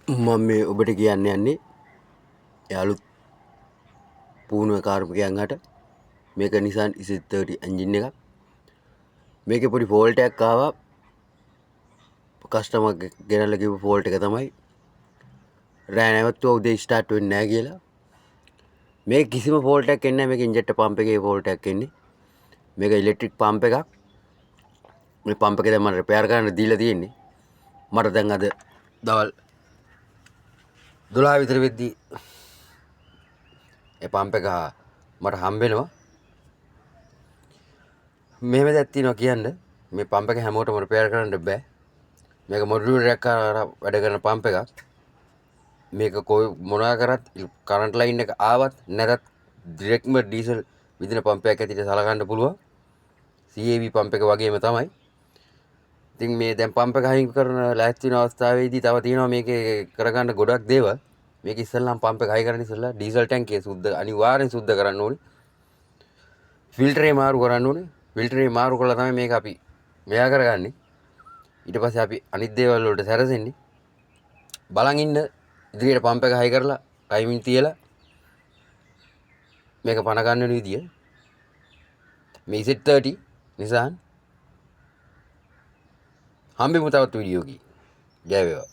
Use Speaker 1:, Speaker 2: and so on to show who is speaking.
Speaker 1: මම මේ ඔබට කියන්න යන්නේ අලුත් පුහුණුව කාර්මිකයන්ට මේක Nissan EC30 එන්ජින් එකක්. මේකේ පොඩි ෆෝල්ට් එකක් ආවා. කස්ටමර් ගෙනල්ලා කිව්ව ෆෝල්ට් එක තමයි රෑ නැවතුවා උදේ ස්ටාර්ට් වෙන්නේ නැහැ කියලා. මේක කිසිම ෆෝල්ට් එකක් එන්නේ නැහැ. මේක ඉන්ජෙක්ටර් පම්ප් එකේ ෆෝල්ට් එකක් එන්නේ. මේක ඉලෙක්ට්‍රික් පම්ප් එකක්. මේ පම්ප් එක දැන් මම රිපෙයාර් කරන්න දීලා තියෙන්නේ. මට දැන් අද දවල් 12 විතර වෙද්දී ඒ පම්ප් එක මට හම්බෙනවා. මෙහෙම දෙයක් තියෙනවා කියන්න. මේ පම්ප් එක හැමෝටම රිපෙයාර් කරන්න බෑ. මේක මොඩියුලර් එකක් වැඩ කරන පම්ප් එකක්. මේක කොයි මොනවා කරත් කරන්ට් ලයින් එක ආවත් නැතත් ඩිරෙක්ට්ම ඩීසල් විදින පම්ප් එකක් ඇතුලේ සලකන්න පුළුවන්. CAV පම්ප් එක වගේම තමයි. ඉතින් මේ දැන් පම්ප් එක අයින් කරන ලෑස්ති වෙන අවස්ථාවේදී තව තියෙනවා මේකේ කරගන්න ගොඩක් දේවල්. මේක ඉස්සෙල්ලාම පම්ප් එක හයි කරන්න ඉස්සෙල්ලා ඩීසල් ටැංකිය සුද්ධ අනිවාර්යෙන් සුද්ධ කරන්න ඕනේ. ෆිල්ටරේ මාරු කරන්න ඕනේ. ෆිල්ටරේ මාරු කළා තමයි මේක අපි මෙයා කරගන්නේ. ඊට පස්සේ අපි අනිත් දේවල් වලට සැරසෙන්නේ. බලන් ඉන්න ඉදිරියට පම්ප් එක හයි කරලා ටයිමින් තියලා මේක පණ ගන්න වෙන විදිය. මේ EC30 Nissan හම්බෙමු තවත් වීඩියෝකී. ජය වේවා.